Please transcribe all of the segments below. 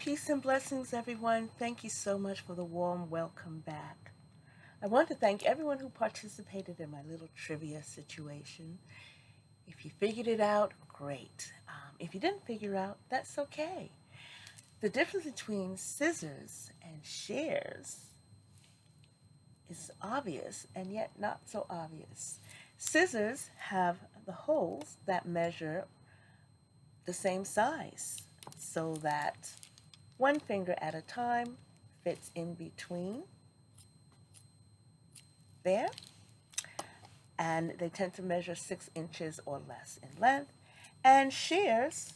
Peace and blessings, everyone. Thank you so much for the warm welcome back. I want to thank everyone who participated in my little trivia situation. If you figured it out, great. If you didn't figure out, that's okay. The difference between scissors and shears is obvious and yet not so obvious. Scissors have the holes that measure the same size so that one finger at a time fits in between there, and they tend to measure 6 inches or less in length. And shears,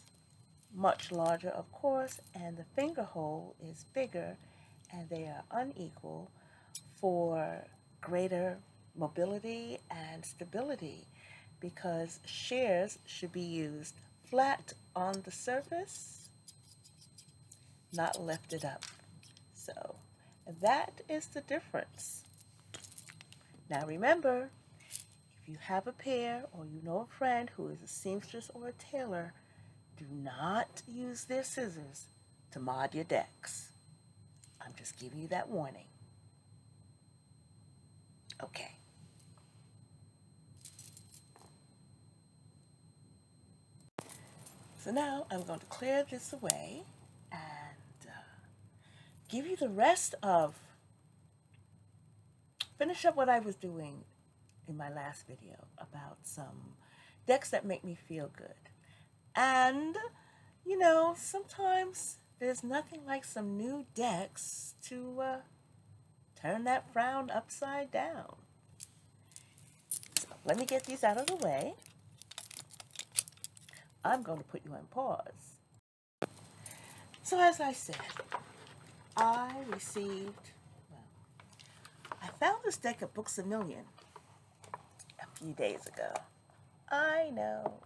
much larger of course, and the finger hole is bigger, and they are unequal for greater mobility and stability, because shears should be used flat on the surface, not lifted up. So that is the difference. Now remember, if you have a pair or you know a friend who is a seamstress or a tailor, do not use their scissors to mod your decks. I'm just giving you that warning. Okay. So now I'm going to clear this away and give you the rest of, finish up what I was doing in my last video about some decks that make me feel good. And, sometimes there's nothing like some new decks to turn that frown upside down. So let me get these out of the way. I'm going to put you on pause. So as I said, I found this deck at Books A Million a few days ago. I know,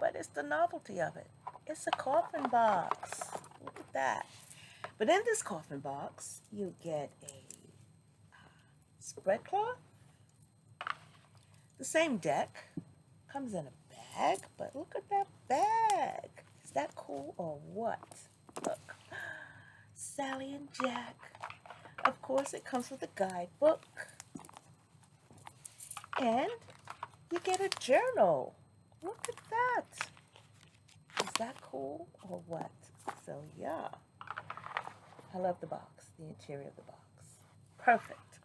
but it's the novelty of it. It's a coffin box. Look at that. But in this coffin box, you get a spread cloth. The same deck comes in a bag, but look at that bag. Is that cool or what? Look, Sally and Jack. Of course, it comes with a guidebook. And you get a journal. Look at that. Is that cool or what? So yeah, I love the box, the interior of the box. Perfect.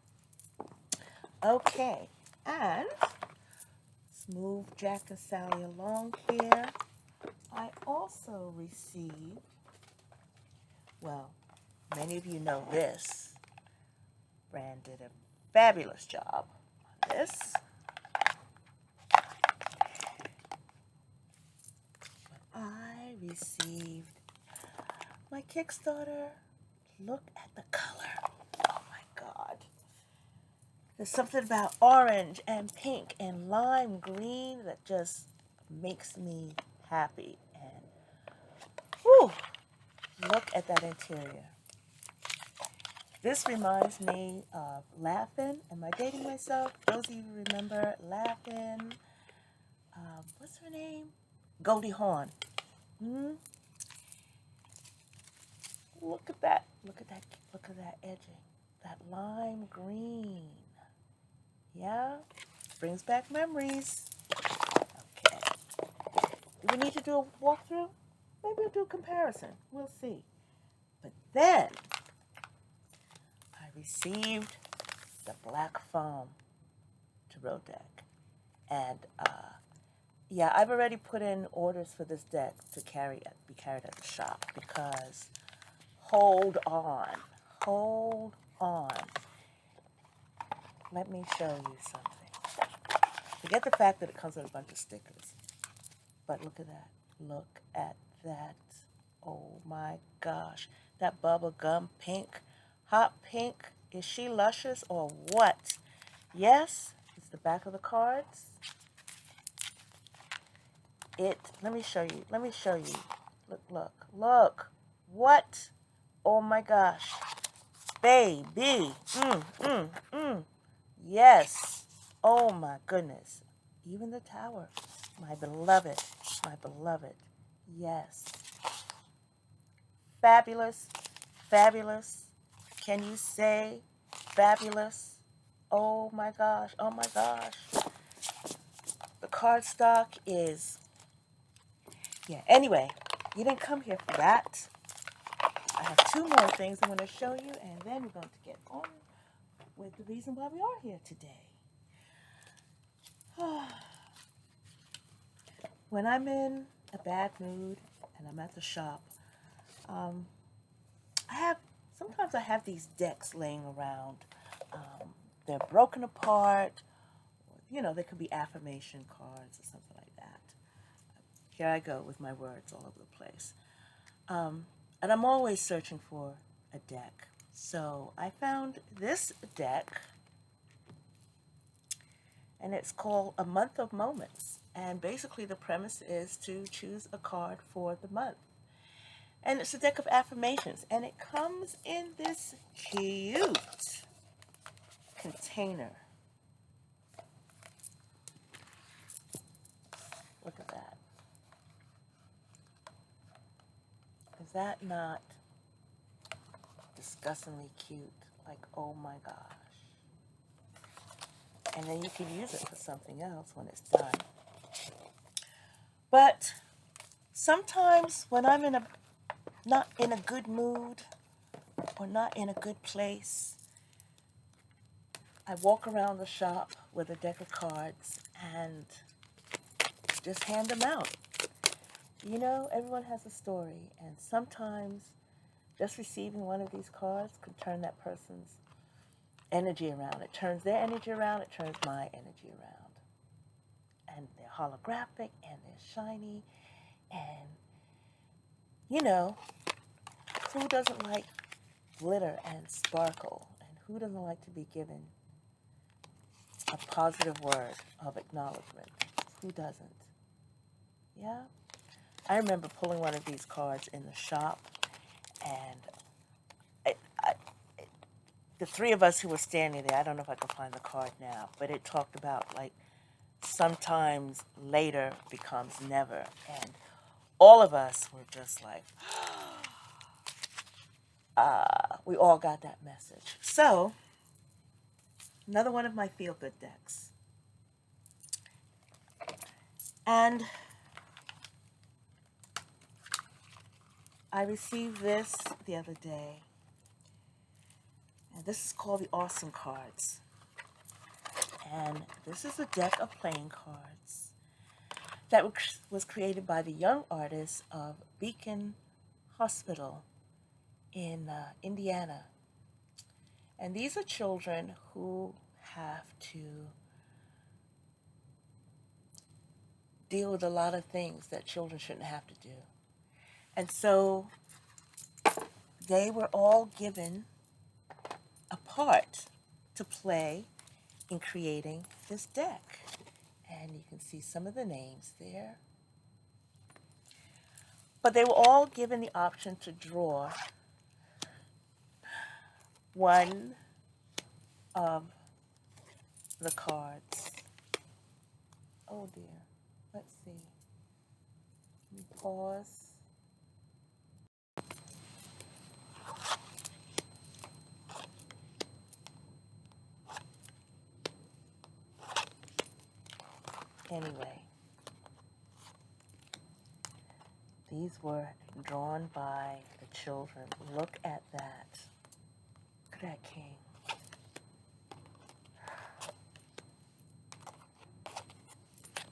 Okay, and let's move Jack and Sally along here. I also received, well, many of you know this. Brand did a fabulous job on this. I received my Kickstarter. Look at the color. Oh my God. There's something about orange and pink and lime green that just makes me happy. And whew, look at that interior. This reminds me of Laugh-In. Am I dating myself? Those of you who remember Laugh-In. What's her name? Goldie Hawn. Look at that. Look at that edging. That lime green. Yeah? Brings back memories. Okay. Do we need to do a walkthrough? Maybe we'll do a comparison. We'll see. But then I received the black foam tarot deck. And yeah, I've already put in orders for this deck to be carried at the shop, because hold on. Let me show you something. Forget the fact that it comes with a bunch of stickers. But look at that. Look at that. Oh my gosh. That bubble gum pink. Hot pink. Is she luscious or what? Yes, it's the back of the cards. Let me show you. Look. What? Oh my gosh. Baby. Yes. Oh my goodness. Even the tower. My beloved. Yes. fabulous? Fabulous? Can you say fabulous? Oh my gosh, oh my gosh. The cardstock is, yeah, anyway, you didn't come here for that. I have two more things I'm going to show you, and then we're going to get on with the reason why we are here today. When I'm in a bad mood and I'm at the shop, sometimes I have these decks laying around. They're broken apart. You know, they could be affirmation cards or something like that. Here I go with my words all over the place. And I'm always searching for a deck. So I found this deck, and it's called A Month of Moments. And basically the premise is to choose a card for the month. And it's a deck of affirmations, and it comes in this cute container. Look at that. Is that not disgustingly cute? Like, oh my gosh. And then you can use it for something else when it's done. But sometimes when I'm not in a good mood or not in a good place, I walk around the shop with a deck of cards and just hand them out. You know, everyone has a story, and sometimes just receiving one of these cards can turn that person's energy around. It turns their energy around, it turns my energy around. And they're holographic, and they're shiny, and, you know, who doesn't like glitter and sparkle? And who doesn't like to be given a positive word of acknowledgement? Who doesn't? Yeah? I remember pulling one of these cards in the shop, and the three of us who were standing there, I don't know if I can find the card now, but it talked about, like, sometimes later becomes never. And all of us were just like, we all got that message. So, another one of my feel-good decks. And I received this the other day. And this is called the Awesome Cards. And this is a deck of playing cards that was created by the young artists of Beacon Hospital in Indiana. And these are children who have to deal with a lot of things that children shouldn't have to do. And so they were all given a part to play in creating this deck. And you can see some of the names there. But they were all given the option to draw one of the cards. Oh dear. Let's see. Let me pause. Anyway, these were drawn by the children. Look at that. Look at that king.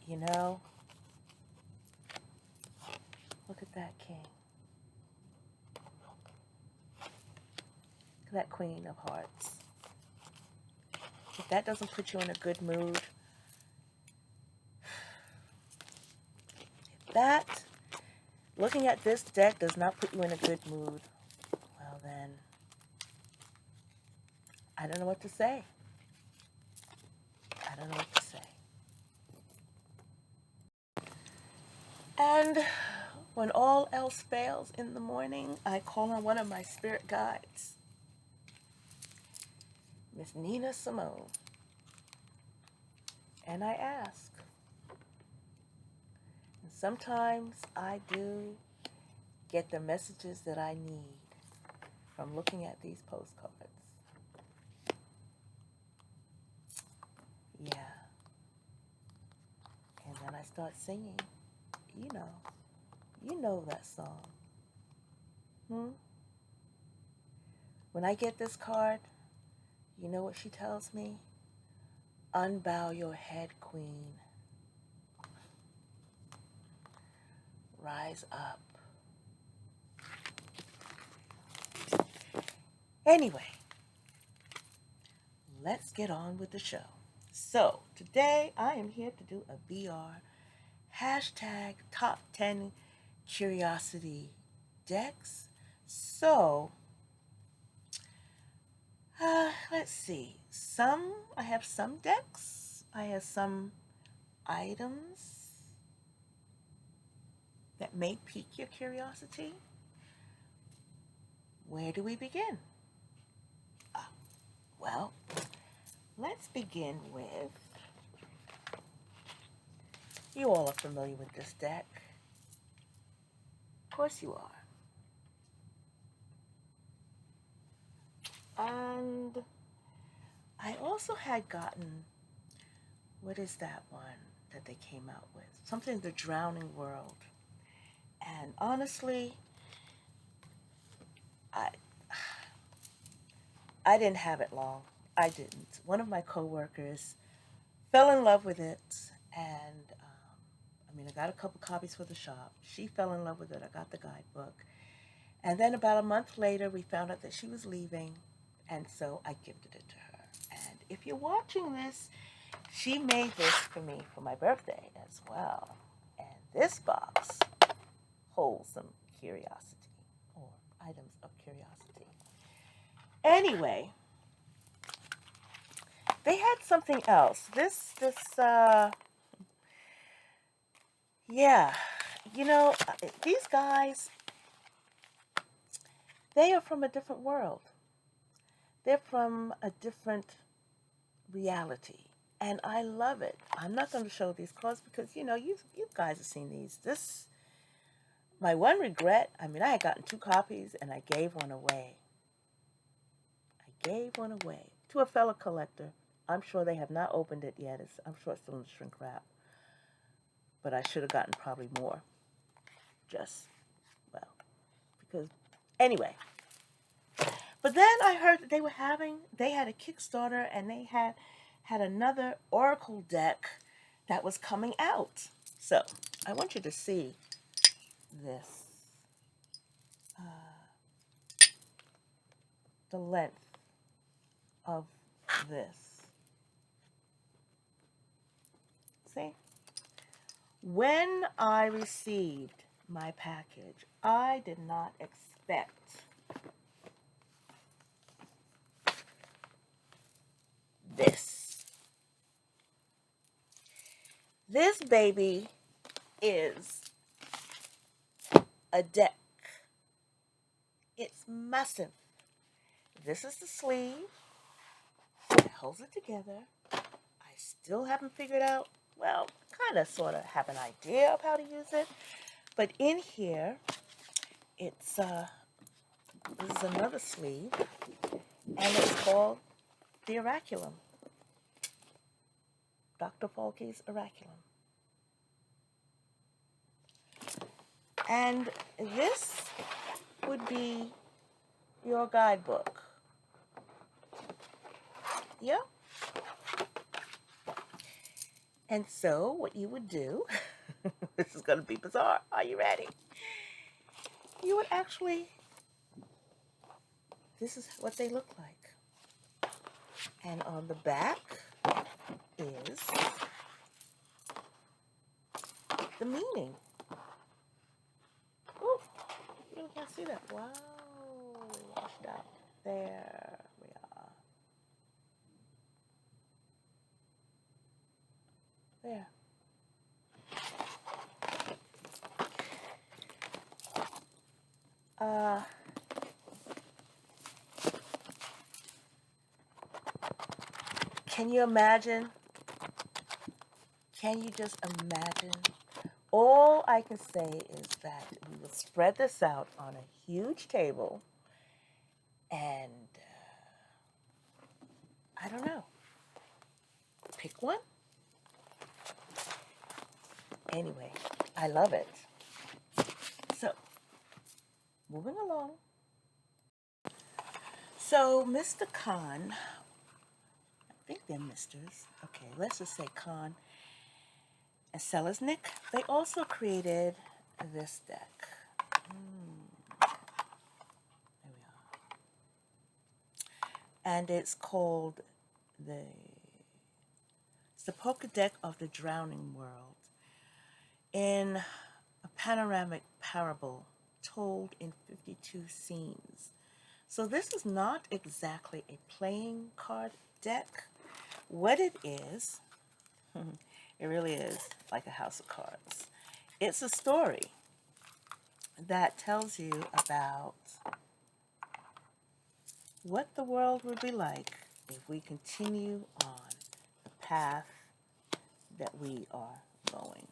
You know, look at that king. Look at that queen of hearts. If that doesn't put you in a good mood, that, looking at this deck does not put you in a good mood, well then, I don't know what to say. I don't know what to say. And when all else fails in the morning, I call on one of my spirit guides, Miss Nina Simone, and I ask. And sometimes I do get the messages that I need from looking at these postcards. Yeah. And then I start singing. You know that song. When I get this card, you know what she tells me? Unbow your head, queen. Rise up. Anyway, let's get on with the show. So, today I am here to do a VR hashtag top 10 curiosity decks. So, let's see. I have some decks. I have some items that may pique your curiosity. Where do we begin? Well, let's begin with, you all are familiar with this deck. Of course you are. And I also had gotten, what is that one that they came out with? Something, The Drowning World. And honestly, I didn't have it long. I didn't. One of my coworkers fell in love with it, and I got a couple copies for the shop. She fell in love with it. I got the guidebook. And then about a month later, we found out that she was leaving, and so I gifted it to her. And if you're watching this, she made this for me for my birthday as well. And this box holds some curiosity, or items of curiosity. Anyway, they had something else. Yeah, these guys, they are from a different world. They're from a different reality. And I love it. I'm not going to show these cards because, you guys have seen these. My one regret, I had gotten 2 copies and I gave one away. To a fellow collector. I'm sure they have not opened it yet. I'm sure it's still in the shrink wrap. But I should have gotten probably more. Anyway. But then I heard that they had a Kickstarter and they had another Oracle deck that was coming out. So I want you to see this. The length of this. See? When I received my package, I did not expect this. This baby is a deck. It's massive. This is the sleeve. It holds it together. I still haven't figured out, kind of sort of have an idea of how to use it. But in here, this is another sleeve, and it's called the Oraculum. Dr. Falke's Oraculum. And this would be your guidebook. Yeah? And so what you would do, this is going to be bizarre. Are you ready? You would actually, this is what they look like. And on the back is the meaning. Oh, you really can't see that. Wow, washed out. There we are. There. Can you imagine? Can you just imagine? All I can say is that we were spread this out on a huge table, and I don't know, pick one. Anyway, I love it. So, moving along. So, Mr. Khan, I think they're misters. Okay, let's just say Khan and Selesnik, they also created this deck. There we are. And it's called it's the Poker Deck of the Drowning World, in a panoramic parable told in 52 scenes. So this is not exactly a playing card deck. What it is, it really is like a house of cards. It's a story that tells you about what the world would be like if we continue on the path that we are going.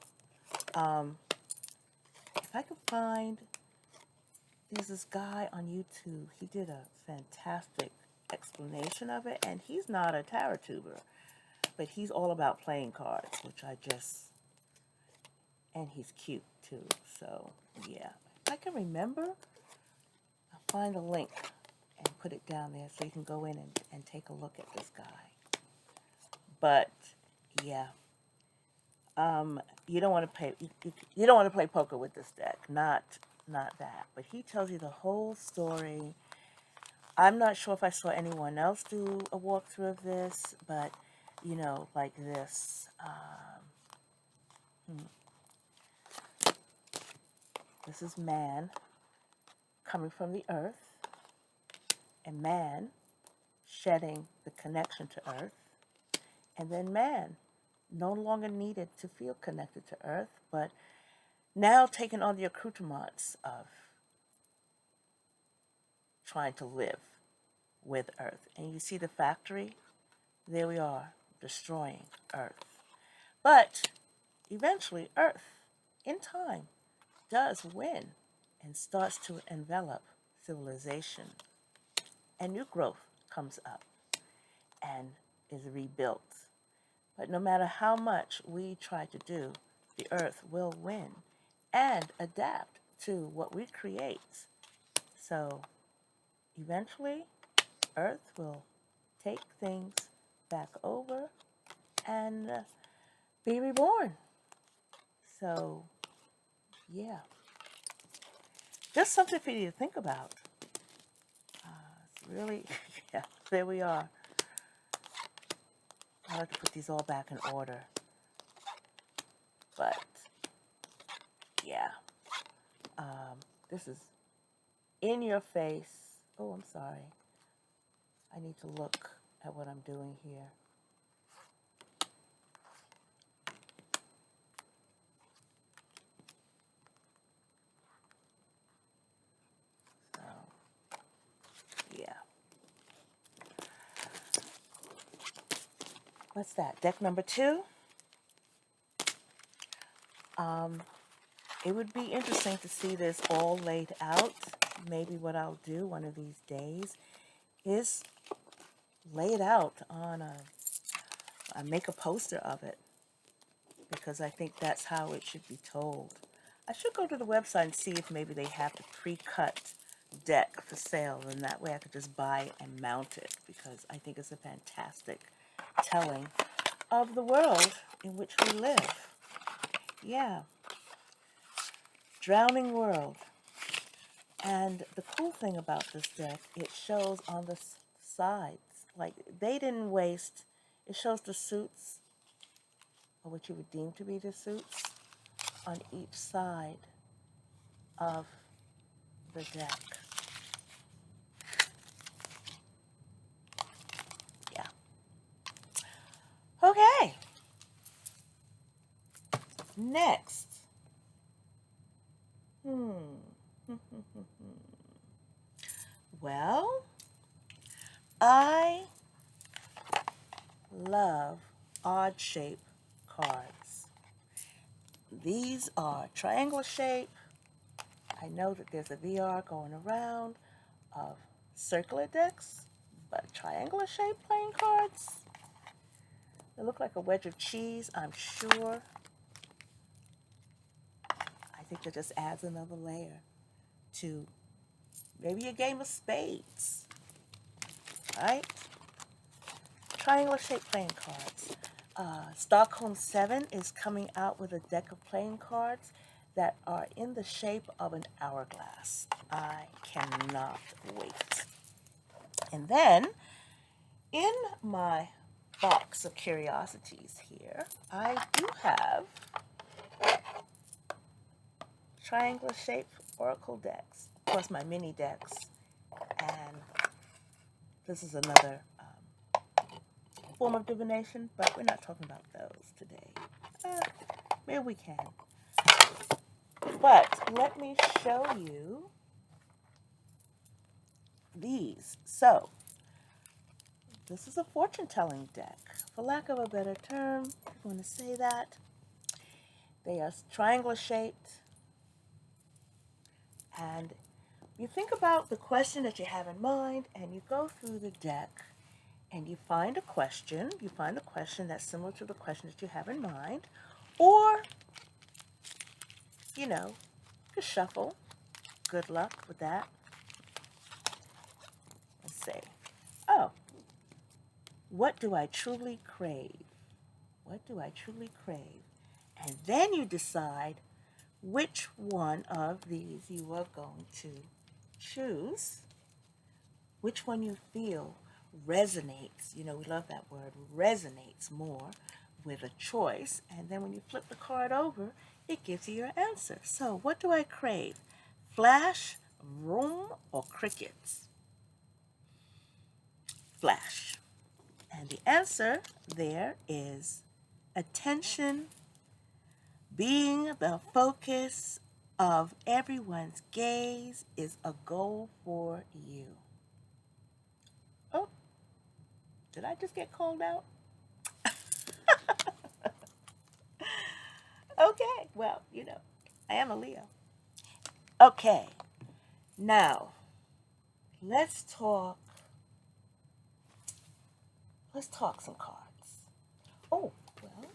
If I could find, there's this guy on YouTube, he did a fantastic explanation of it, and he's not a tarot tuber, but he's all about playing cards, which I just, and he's cute too, so yeah. If I can remember, I'll find a link and put it down there so you can go in and take a look at this guy. But yeah, you don't want to play poker with this deck, not that. But he tells you the whole story. I'm not sure if I saw anyone else do a walkthrough of this, but you know, like this. This is man coming from the earth, and man shedding the connection to earth, and then man no longer needed to feel connected to earth, but now taking on the accoutrements of trying to live with earth. And you see the factory? There we are, destroying earth. But eventually earth, in time, does win and starts to envelop civilization. And new growth comes up and is rebuilt. But no matter how much we try to do, the earth will win and adapt to what we create. So eventually, earth will take things back over and be reborn. So, yeah. Just something for you to think about. It's really, yeah, there we are. I like to put these all back in order. But, yeah. This is in your face. Oh, I'm sorry. I need to look at what I'm doing here. So, yeah. What's that? Deck number 2? It would be interesting to see this all laid out. Maybe what I'll do one of these days is lay it out on I make a poster of it, because I think that's how it should be told. I should go to the website and see if maybe they have the pre-cut deck for sale, and that way I could just buy and mount it, because I think it's a fantastic telling of the world in which we live. Yeah. Drowning world. And the cool thing about this deck, it shows on the sides, like they didn't waste, it shows the suits, or what you would deem to be the suits, on each side of the deck. Yeah. Okay. Next. Well, I love odd shape cards. These are triangular shape, I know that there's a VR going around of circular decks, but triangular shaped playing cards. They look like a wedge of cheese, I'm sure. I think that just adds another layer to maybe a game of spades, right? Triangular shaped playing cards. Stockholm 7 is coming out with a deck of playing cards that are in the shape of an hourglass. I cannot wait. And then, in my box of curiosities here, I do have triangular shaped oracle decks. Of course, my mini decks. And this is another form of divination, but we're not talking about those today. Maybe we can. But let me show you these. So, this is a fortune-telling deck. For lack of a better term, if you want to say that. They are triangular shaped. And you think about the question that you have in mind, and you go through the deck, and you find a question. You find a question that's similar to the question that you have in mind. Or, just shuffle. Good luck with that. Let's say, oh, what do I truly crave? What do I truly crave? And then you decide which one of these you are going to choose, which one you feel resonates. We love that word, resonates more with a choice. And then when you flip the card over, it gives you your answer. So what do I crave? Flash, room, or crickets? Flash. And the answer there is attention, being the focus of everyone's gaze is a goal for you. Oh, did I just get called out? Okay, well, I am a Leo. Okay, now let's talk some cards. Oh, well,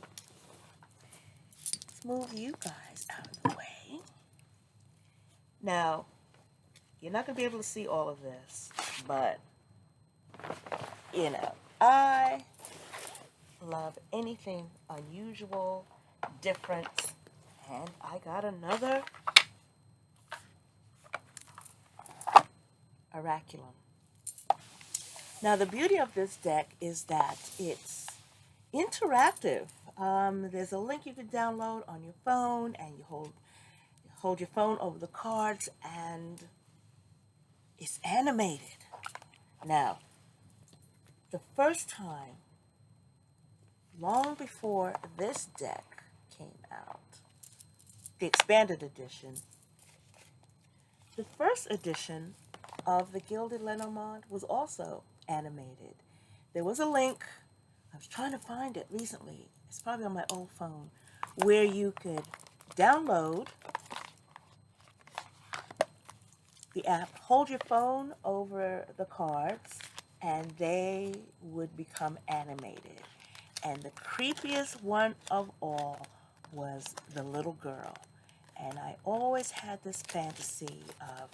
let's move you guys out of the way. Now, you're not going to be able to see all of this, but, I love anything unusual, different, and I got another Oraculum. Now, the beauty of this deck is that it's interactive. There's a link you can download on your phone, and you hold your phone over the cards, and it's animated. Now, the first time, long before this deck came out, the expanded edition, the first edition of the Gilded Lenormand was also animated. There was a link, I was trying to find it recently, it's probably on my old phone, where you could download the app, hold your phone over the cards, and they would become animated. And the creepiest one of all was the little girl. And I always had this fantasy of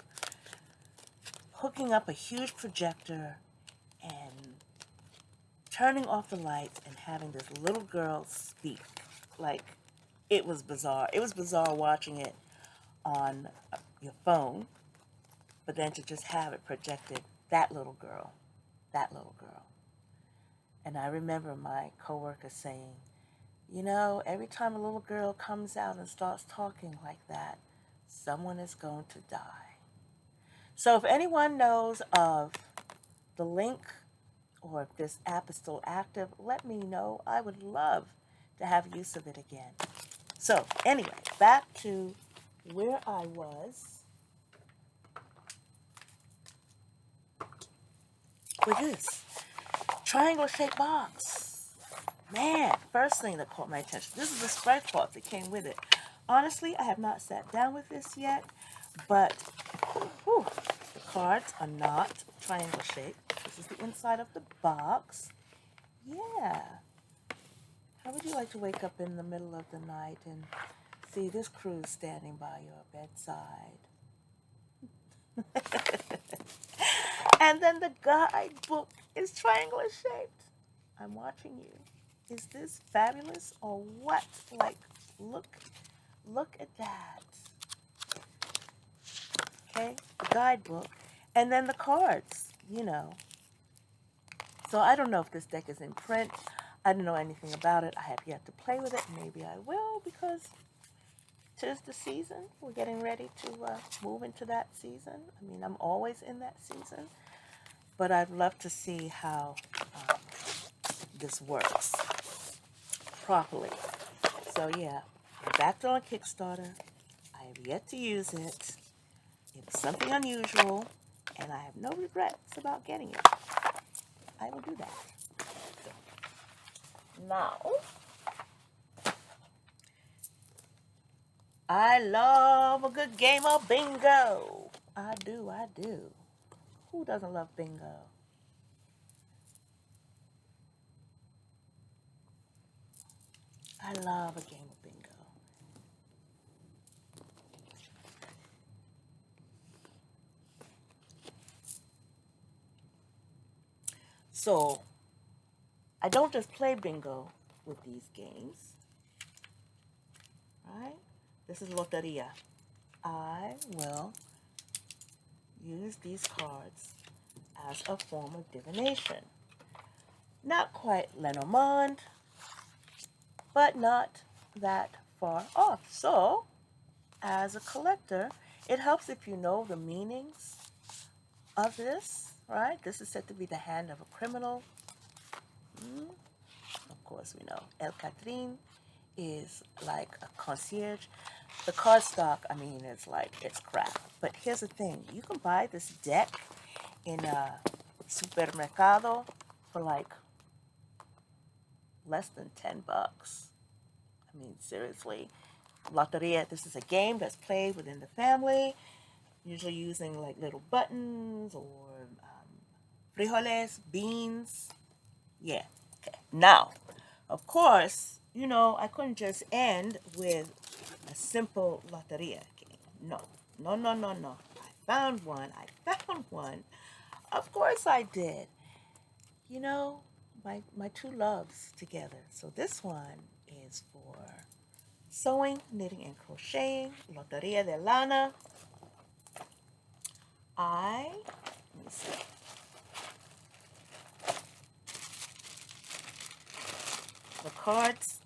hooking up a huge projector and turning off the lights and having this little girl speak. Like, it was bizarre. It was bizarre watching it on your phone, but then to just have it projected, that little girl. And I remember my coworker saying, every time a little girl comes out and starts talking like that, someone is going to die. So if anyone knows of the link, or if this app is still active, let me know. I would love to have use of it again. So anyway, back to where I was with this triangle shaped box. Man, first thing that caught my attention. This is the spread cloth that came with it. Honestly, I have not sat down with this yet, But whew, the cards are not triangle shaped. This is the inside of the box. Yeah. How would you like to wake up in the middle of the night and see this crew standing by your bedside? And then the guidebook is triangular shaped. I'm watching you. Is this fabulous or what? Like, look at that. Okay, the guidebook. And then the cards, you know. So I don't know if this deck is in print. I don't know anything about it. I have yet to play with it. Maybe I will because 'tis the season. We're getting ready to move into that season. I mean, I'm always in that season. But I'd love to see how this works properly. So yeah, I backed on Kickstarter. I have yet to use it. It's something unusual, and I have no regrets about getting it. I will do that. So, now, I love a good game of bingo. I do, I do. Who doesn't love bingo? I love a game of bingo. So, I don't just play bingo with these games, right? This is Loteria. I will use these cards as a form of divination. Not quite Lenormand, but not that far off. So, as a collector, it helps if you know the meanings of this, right? This is said to be the hand of a criminal. Of course, we know El Catrin is like a concierge. The card stock, I mean, it's crap. But here's the thing. You can buy this deck in a supermercado for like less than $10. I mean, seriously. Loteria, this is a game that's played within the family, usually using like little buttons or frijoles, beans. Yeah. Okay. Now, of course, you know, I couldn't just end with a simple Loteria game. No. No, no, no, no. I found one. Of course I did. You know, my two loves together. So this one is for sewing, knitting, and crocheting. Loteria de Lana. Let me see. The cards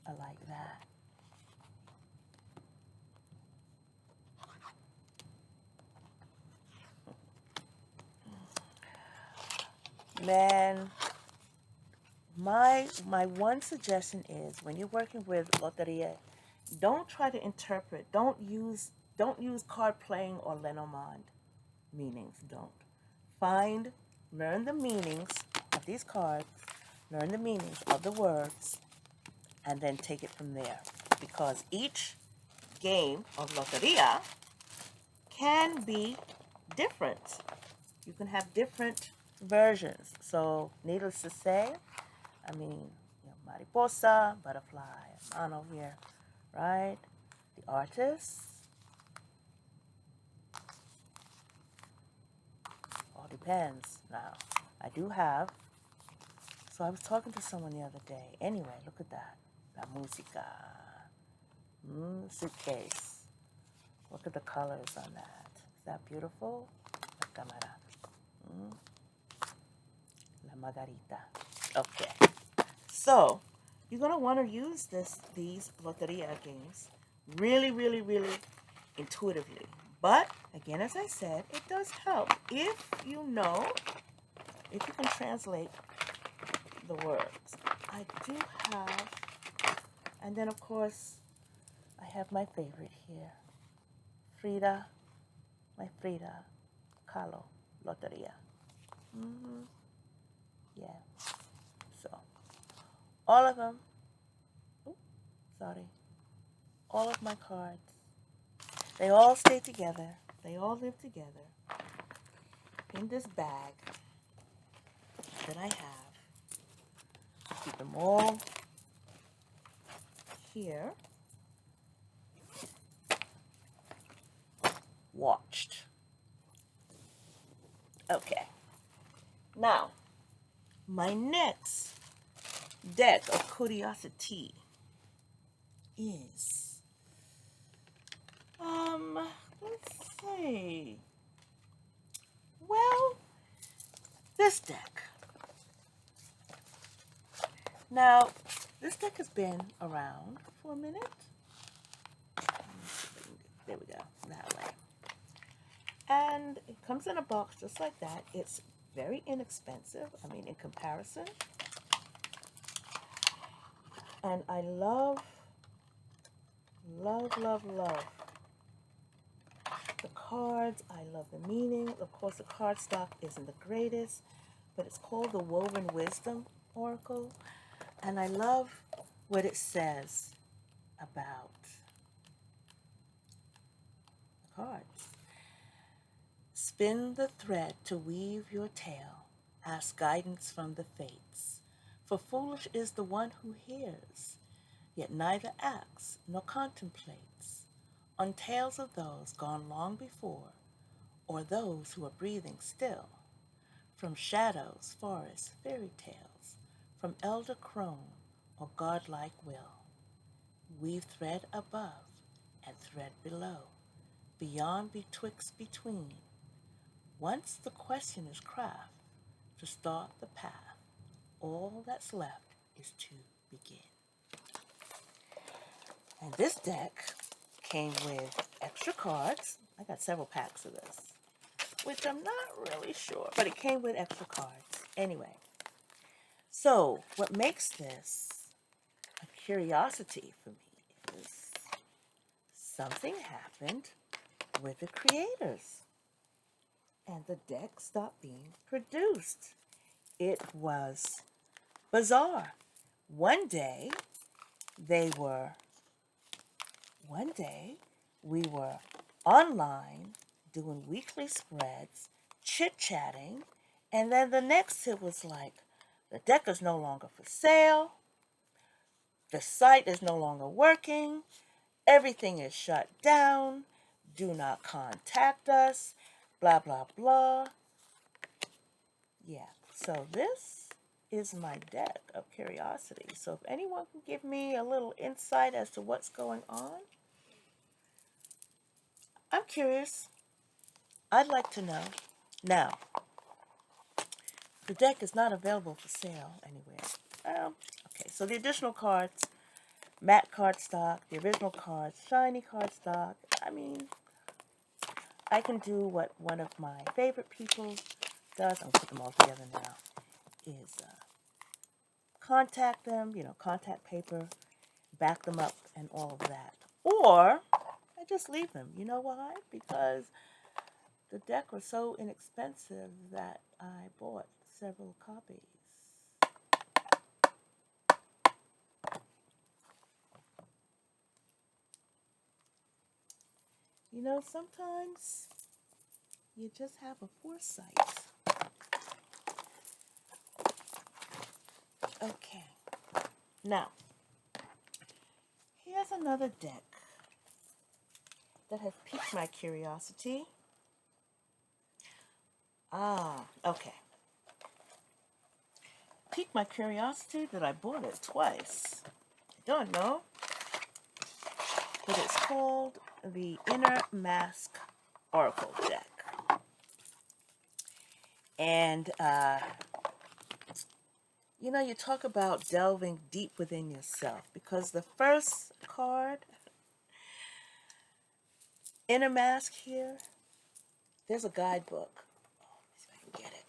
are like that. Man, my one suggestion is when you're working with Loteria, don't try to interpret. Don't use card playing or Lenormand meanings. Don't. Learn the meanings of these cards, learn the meanings of the words, and then take it from there. Because each game of Loteria can be different. You can have different versions. So, needless to say, I mean, mariposa, butterfly, mano here, right? The artist. All depends. Now, I do have. So I was talking to someone the other day. Anyway, look at that. La música. Suitcase. Look at the colors on that. Is that beautiful? La cámara. La margarita. Okay. So, you're going to want to use these Loteria games really, really, really intuitively. But, again, as I said, it does help if you can translate the words. I do have, and then, of course, I have my favorite here. My Frida Kahlo Loteria. Yeah. So, all of them, all of my cards. They all stay together. They all live together in this bag that I have. I keep them all here. Watched. Okay. Now, my next deck of curiosity is, let's see. Well, this deck. Now, this deck has been around for a minute. There we go, that way. And it comes in a box just like that. It's very inexpensive, I mean, in comparison. And I love the cards. I love the meaning. Of course, the card stock isn't the greatest, but it's called the Woven Wisdom Oracle. And I love what it says about the cards. Spin the thread to weave your tale. Ask guidance from the fates. For foolish is the one who hears, yet neither acts nor contemplates on tales of those gone long before, or those who are breathing still. From shadows, forests, fairy tales, from elder crone or godlike will. Weave thread above and thread below, beyond, betwixt, between. Once the question is craft, to start the path, all that's left is to begin. And this deck came with extra cards. I got several packs of this, which I'm not really sure, but it came with extra cards. Anyway, so what makes this a curiosity for me is something happened with the creators, and the deck stopped being produced. It was bizarre. One day, we were online doing weekly spreads, chit-chatting, and then the next it was like, the deck is no longer for sale, the site is no longer working, everything is shut down, do not contact us, blah, blah, blah. Yeah, so this is my deck of curiosity. So if anyone can give me a little insight as to what's going on, I'm curious. I'd like to know. Now, the deck is not available for sale anywhere. Okay, so the additional cards, matte card stock, the original cards, shiny card stock. I mean, I can do what one of my favorite people does. I'm going to put them all together now. Is contact them, contact paper, back them up, and all of that. Or I just leave them. You know why? Because the deck was so inexpensive that I bought several copies. You know, sometimes you just have a foresight. Okay. Now, here's another deck that has piqued my curiosity. Okay. Piqued my curiosity that I bought it twice. I don't know. But it's called the Inner Mask Oracle deck. And, you talk about delving deep within yourself, because the first card, Inner Mask here, there's a guidebook. Let's see if I can get it.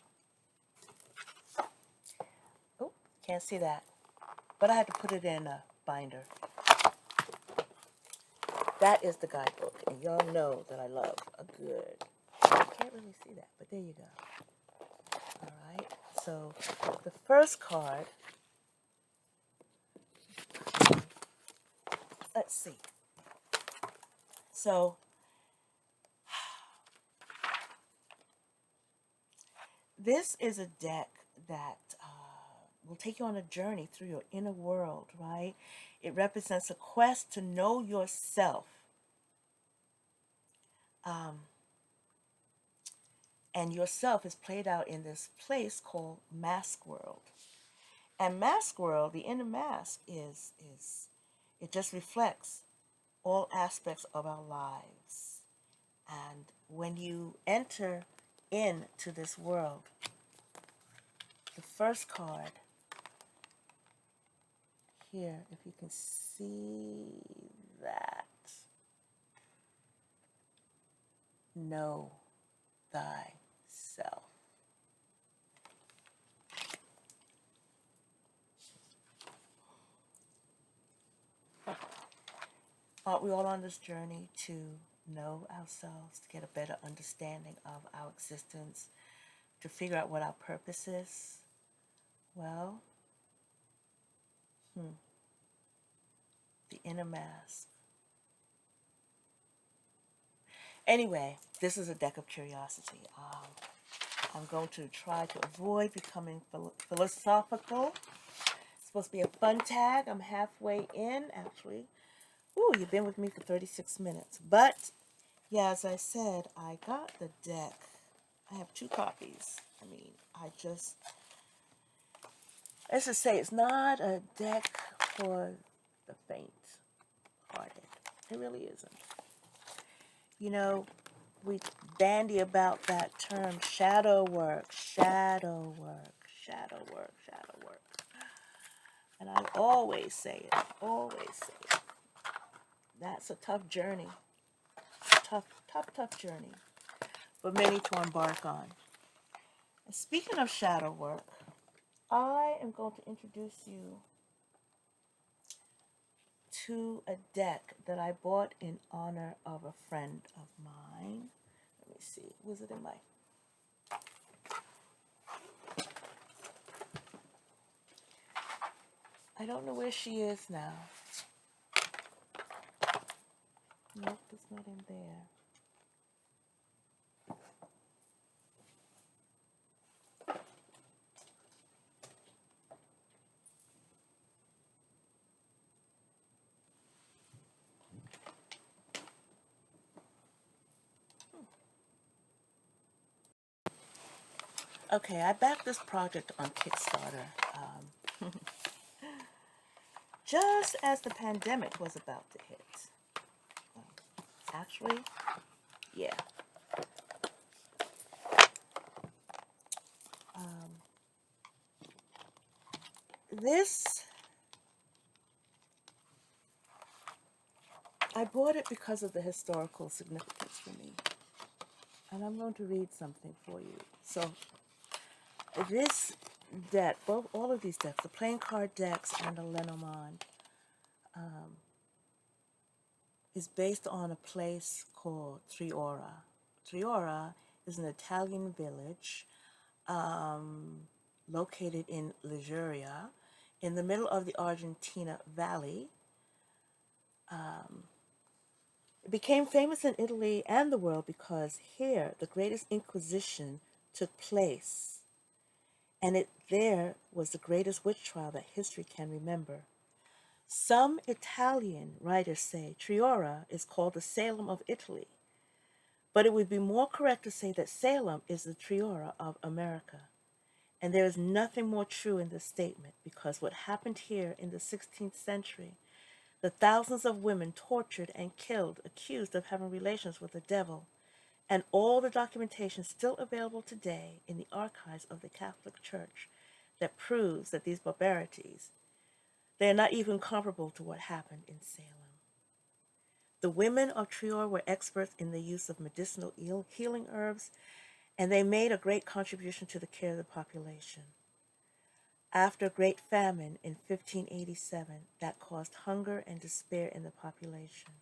Oh, can't see that. But I had to put it in a binder. That is the guidebook, and y'all know that I love a good, I can't really see that, but there you go. All right, so the first card, let's see. So this is a deck that will take you on a journey through your inner world, right? It represents a quest to know yourself. And yourself is played out in this place called Mask World. And Mask World, the inner mask, is it just reflects all aspects of our lives. And when you enter into this world, the first card here, if you can see that, know thyself. Aren't we all on this journey to know ourselves, to get a better understanding of our existence, to figure out what our purpose is? Well, the inner mask. Anyway, this is a deck of curiosity. I'm going to try to avoid becoming philosophical. It's supposed to be a fun tag. I'm halfway in, actually. Ooh, you've been with me for 36 minutes. But, yeah, as I said, I got the deck. I have 2 copies. I mean, let's just say it's not a deck for the faint-hearted. It really isn't. You know, we bandy about that term, shadow work, shadow work, shadow work, shadow work. And I always say it, always say it. That's a tough journey, tough journey for many to embark on. And speaking of shadow work, I am going to introduce you to a deck that I bought in honor of a friend of mine. Let me see, was it in my... I don't know where she is now. Nope, it's not in there. Okay, I backed this project on Kickstarter just as the pandemic was about to hit. Actually, yeah. This, I bought it because of the historical significance for me. And I'm going to read something for you. So, this deck, all of these decks, the playing card decks and the Lenormand, is based on a place called Triora. Triora is an Italian village located in Liguria, in the middle of the Argentina Valley. It became famous in Italy and the world because here the greatest Inquisition took place, and there was the greatest witch trial that history can remember. Some Italian writers say Triora is called the Salem of Italy, but it would be more correct to say that Salem is the Triora of America. And there is nothing more true in this statement, because what happened here in the 16th century, the thousands of women tortured and killed, accused of having relations with the devil, and all the documentation still available today in the archives of the Catholic Church that proves that these barbarities, they are not even comparable to what happened in Salem. The women of Trior were experts in the use of medicinal healing herbs, and they made a great contribution to the care of the population. After a great famine in 1587 that caused hunger and despair in the population,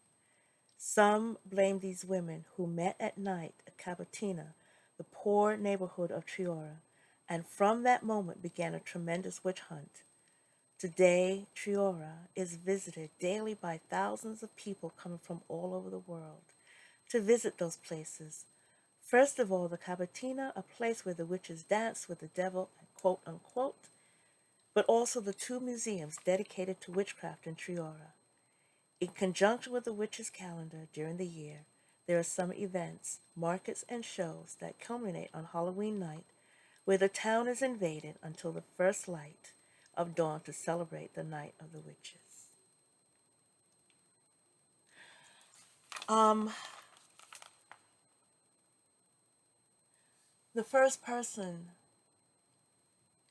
some blamed these women who met at night at Cabotina, the poor neighborhood of Triora, and from that moment began a tremendous witch hunt. Today, Triora is visited daily by thousands of people coming from all over the world. to visit those places. First of all, the Cabotina, a place where the witches dance with the devil, quote unquote, but also the two museums dedicated to witchcraft in Triora. In conjunction with the witches' calendar during the year, there are some events, markets, and shows that culminate on Halloween night, where the town is invaded until the first light of dawn to celebrate the Night of the Witches. The first person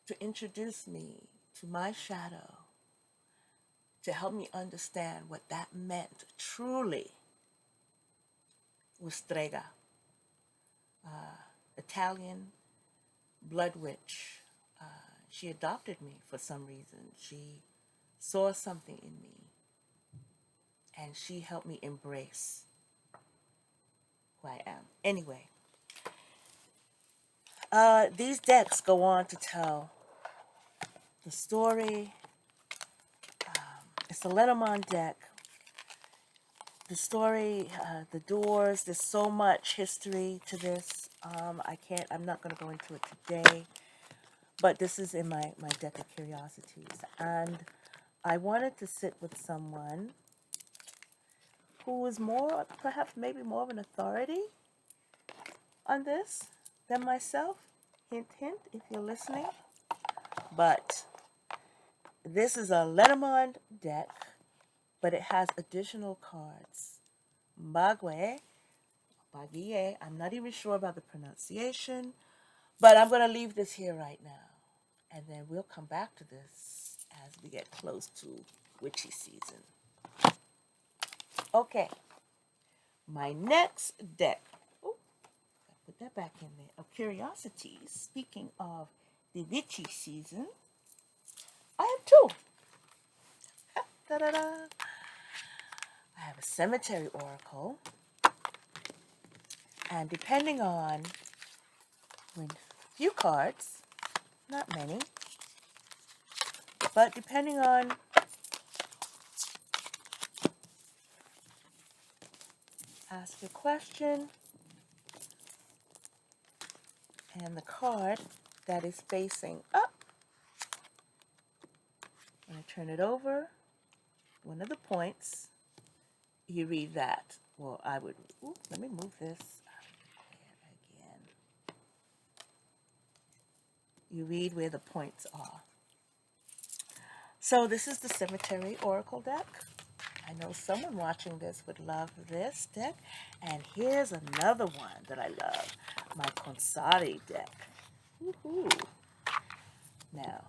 to introduce me to my shadow, to help me understand what that meant truly, was Strega, Italian blood witch. She adopted me for some reason. She saw something in me, and she helped me embrace who I am. Anyway, these decks go on to tell the story. It's a Lenormand deck. The story, the doors, there's so much history to this. I'm not going to go into it today, but this is in my deck of curiosities. And I wanted to sit with someone who is more, perhaps maybe more of an authority on this than myself. Hint, hint, if you're listening. But this is a Lenormand deck, but it has additional cards. Bagué, I'm not even sure about the pronunciation, but I'm going to leave this here right now. And then we'll come back to this as we get close to witchy season. Okay, my next deck. Oh, I put that back in there. Of curiosities. Speaking of the witchy season, I have two. Da-da-da. I have a cemetery oracle. And depending on few cards, not many, but depending on ask a question and the card that is facing up. When I turn it over, one of the points, you read that. Well, I would, let me move this again. You read where the points are. So this is the Cemetery Oracle deck. I know someone watching this would love this deck. And here's another one that I love, my Consari deck. Woohoo! Now,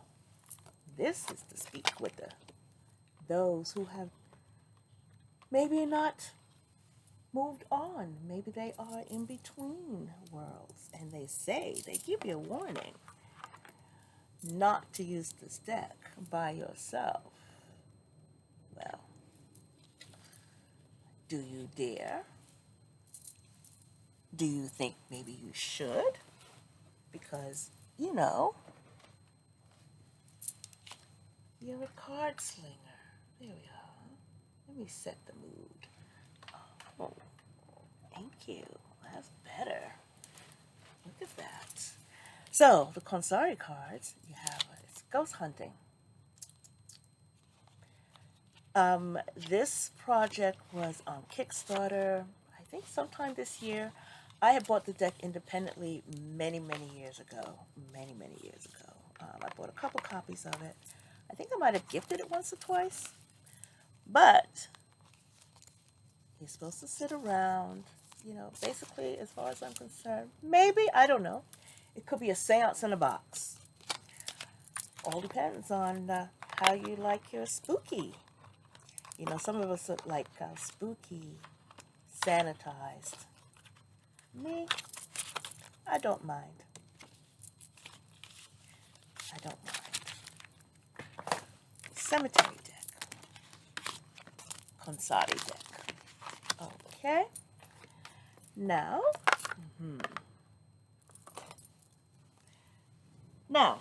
this is to speak with those who have maybe not moved on. Maybe they are in between worlds, and they give you a warning not to use this deck by yourself. Well, do you dare? Do you think maybe you should? Because, you know, you're a card slinger. There we are. Let me set the mood. Oh, thank you. That's better. Look at that. So, the Consari cards, you have it's ghost hunting. This project was on Kickstarter, I think sometime this year. I had bought the deck independently many, many years ago. Many, many years ago. I bought a couple copies of it. I think I might have gifted it once or twice. But you're supposed to sit around, you know, basically, as far as I'm concerned. Maybe, I don't know. It could be a seance in a box. All depends on how you like your spooky. You know, some of us like spooky, sanitized. Me, I don't mind. I don't mind. Cemetery deck. Consari deck. Okay. Now, Now,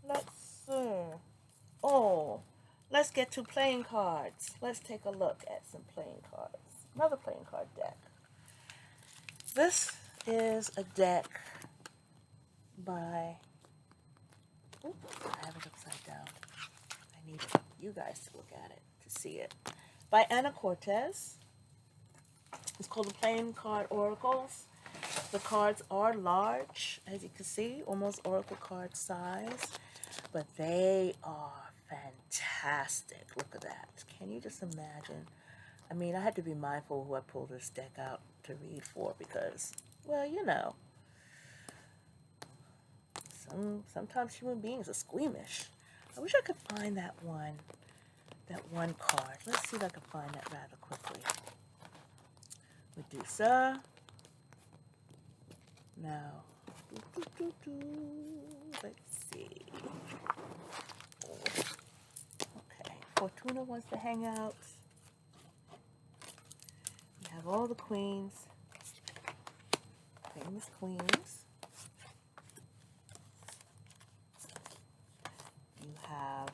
let's see. Oh, let's get to playing cards. Let's take a look at some playing cards. Another playing card deck. This is a deck by... Oops, I have it upside down. I need you guys to look at it, to see it. By Anna Cortez. It's called the Playing Card Oracles. The cards are large, as you can see, almost oracle card size, but they are fantastic. Look at that. Can you just imagine? I mean, I had to be mindful who I pulled this deck out to read for because, well, you know, sometimes human beings are squeamish. I wish I could find that one card. Let's see if I can find that rather quickly. Medusa. Now, let's see. Okay, Fortuna wants to hang out. We have all the queens, famous queens. You have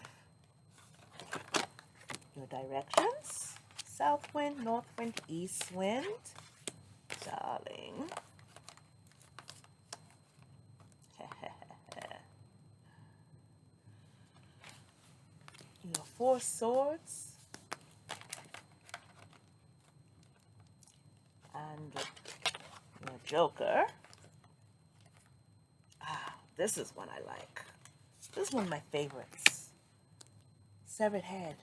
your directions: south wind, north wind, east wind. Darling. Your four swords. And your joker. Ah, this is one I like. This is one of my favorites. Severed head.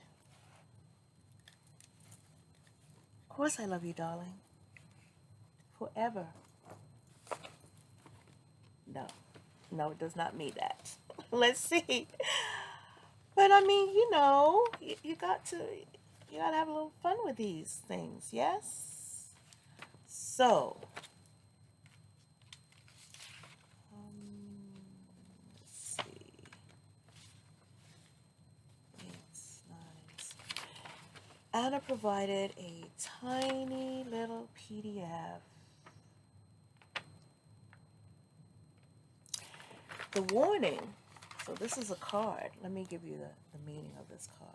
Of course I love you, darling. Forever. No, it does not mean that. Let's see. But I mean, you know, you gotta have a little fun with these things, yes? So, let's see. 8, 9. Anna provided a tiny little PDF. The warning, so this is a card. Let me give you the meaning of this card.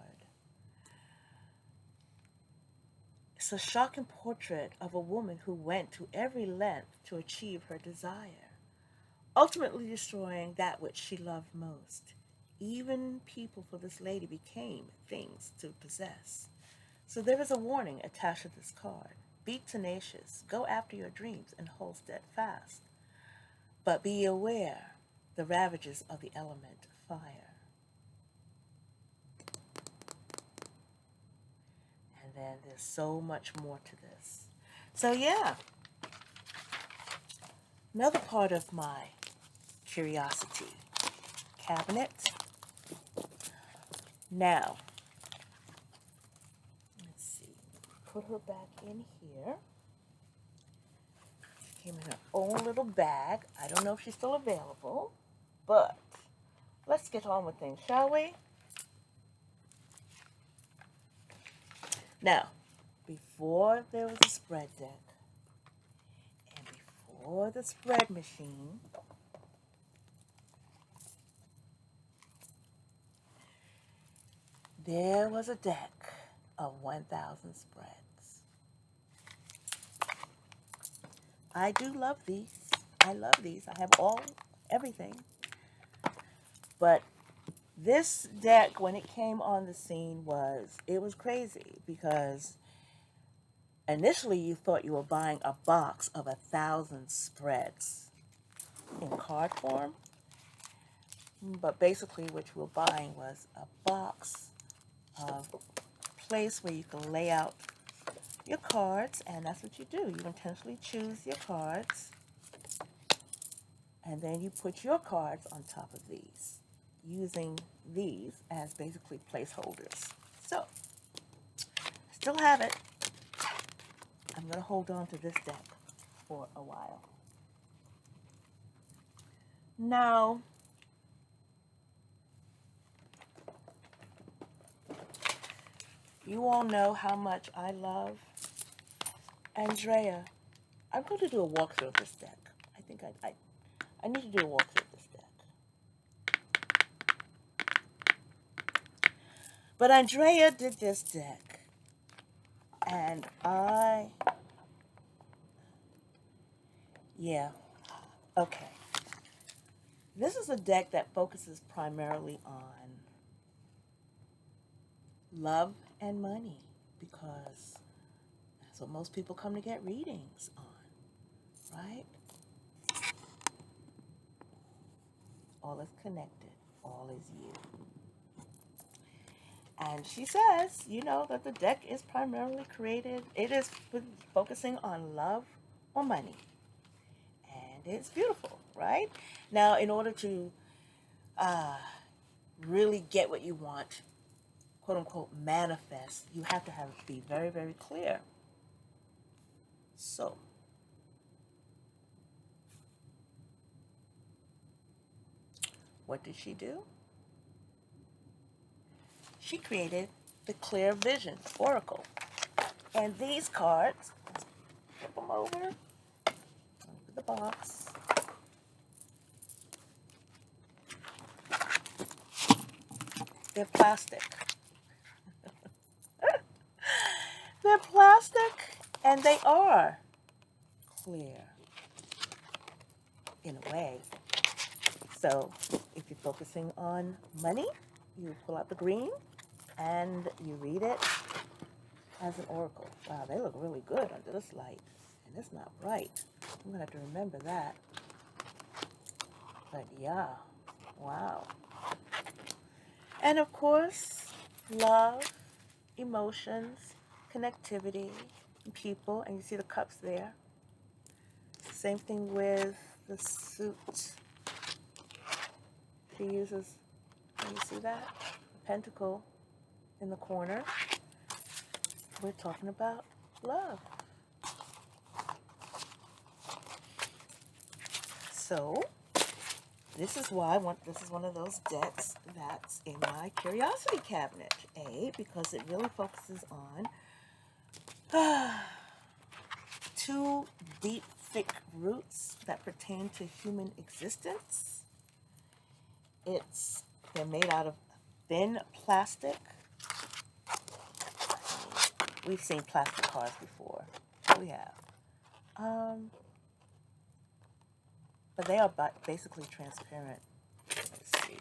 It's a shocking portrait of a woman who went to every length to achieve her desire, ultimately destroying that which she loved most. Even people for this lady became things to possess. So there is a warning attached to this card. Be tenacious, go after your dreams, and hold steadfast. But be aware the ravages of the element fire. And then there's so much more to this. So yeah, another part of my curiosity cabinet. Now, let's see, put her back in here. She came in her own little bag. I don't know if she's still available, but let's get on with things, shall we? Now, before there was a spread deck, and before the spread machine, there was a deck of 1,000 spreads. I do love these. I love these. I have everything. But this deck, when it came on the scene, it was crazy because initially you thought you were buying a box of 1,000 spreads in card form. But basically what you were buying was a box of a place where you can lay out your cards, and that's what you do. You intentionally choose your cards, and then you put your cards on top of these, using these as basically placeholders. So, I still have it. I'm going to hold on to this deck for a while. Now, you all know how much I love Andrea. I'm going to do a walkthrough of this deck. I think I need to do a walkthrough of this deck. But Andrea did this deck And yeah, okay. This is a deck that focuses primarily on love and money because that's what most people come to get readings on, right? All is connected, all is you. And she says, that the deck is primarily created, it is focusing on love or money. And it's beautiful, right? Now, in order to really get what you want, quote unquote, manifest, you have to be very, very clear. So, what did she do? She created the Clear Vision Oracle. And these cards, let's flip them over, open the box. They're plastic. They're plastic, and they are clear in a way. So if you're focusing on money, you pull out the green and you read it as an oracle. Wow, they look really good under this light, and it's not bright. I'm gonna have to remember that. But yeah, wow. And of course, love, emotions, connectivity, people, and you see the cups there. Same thing with the suit. She uses, can you see that? The pentacle in the corner. We're talking about love. So, this is why this is one of those decks that's in my curiosity cabinet. Because it really focuses on two deep, thick roots that pertain to human existence. They're made out of thin plastic. We've seen plastic cards before. We have. But they are basically transparent. Let's see.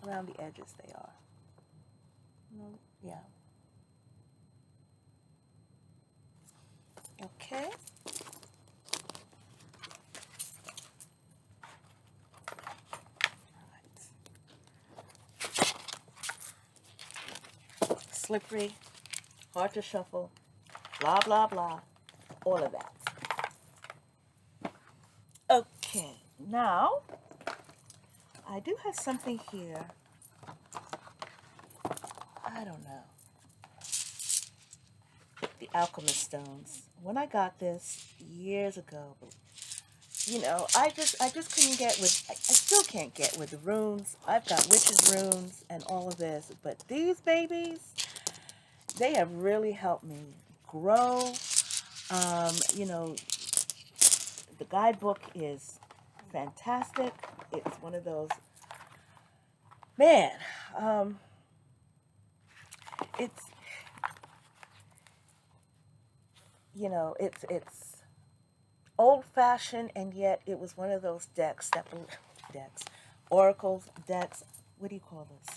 Around the edges they are. Yeah. Okay. Slippery, hard to shuffle, blah, blah, blah, all of that. Okay, now I do have something here. I don't know. The Alchemist Stones. When I got this years ago, I just couldn't get with, I still can't get with the runes. I've got witches runes and all of this, but these babies, they have really helped me grow. The guidebook is fantastic. It's one of those, man, it's, it's old-fashioned, and yet it was one of those decks, oracles, decks, what do you call this?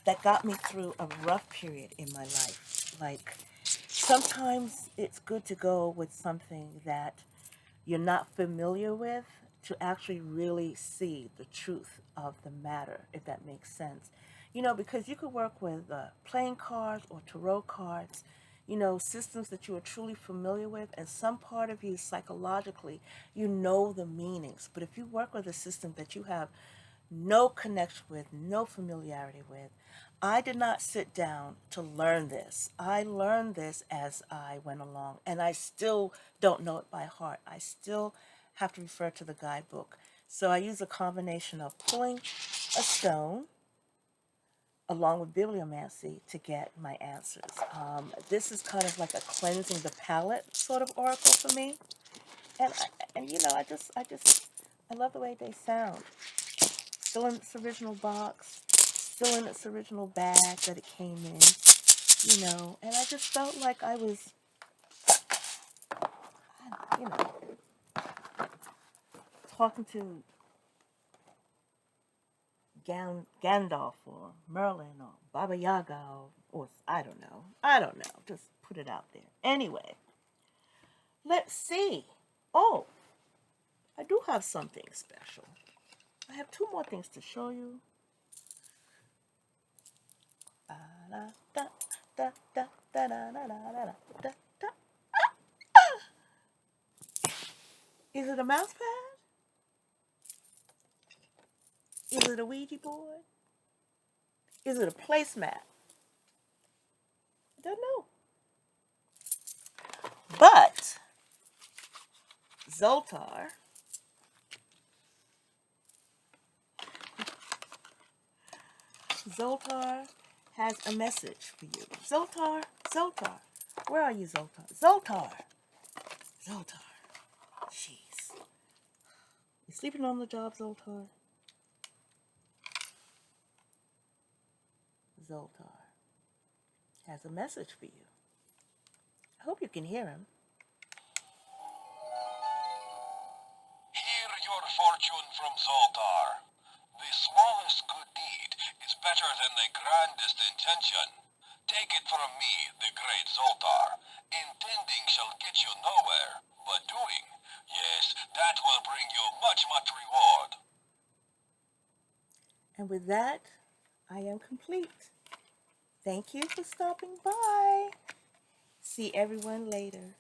That got me through a rough period in my life. Like, sometimes it's good to go with something that you're not familiar with to actually really see the truth of the matter, if that makes sense. Because you could work with playing cards or tarot cards, systems that you are truly familiar with, and some part of you psychologically, you know the meanings. But if you work with a system that you have no connection with, no familiarity with, I did not sit down to learn this. I learned this as I went along, and I still don't know it by heart. I still have to refer to the guidebook. So I use a combination of pulling a stone, along with bibliomancy to get my answers. This is kind of like a cleansing the palate sort of oracle for me. And you know, I love the way they sound. Still in its original box, still in its original bag that it came in, you know, and I just felt like I was, you know, talking to Gandalf or Merlin or Baba Yaga or I don't know. I don't know. Just put it out there. Anyway, let's see. Oh, I do have something special. I have two more things to show you. Is it a mouse pad? Is it a Ouija board? Is it a placemat? I don't know. But Zoltar has a message for you. Zoltar. Where are you, Zoltar? Zoltar. Jeez. You sleeping on the job, Zoltar? Zoltar has a message for you. I hope you can hear him. Hear your fortune from Zoltar. The smallest good deed is better than the grandest intention. Take it from me, the great Zoltar. Intending shall get you nowhere, but doing, yes, that will bring you much reward. And with that, I am complete. Thank you for stopping by. See everyone later.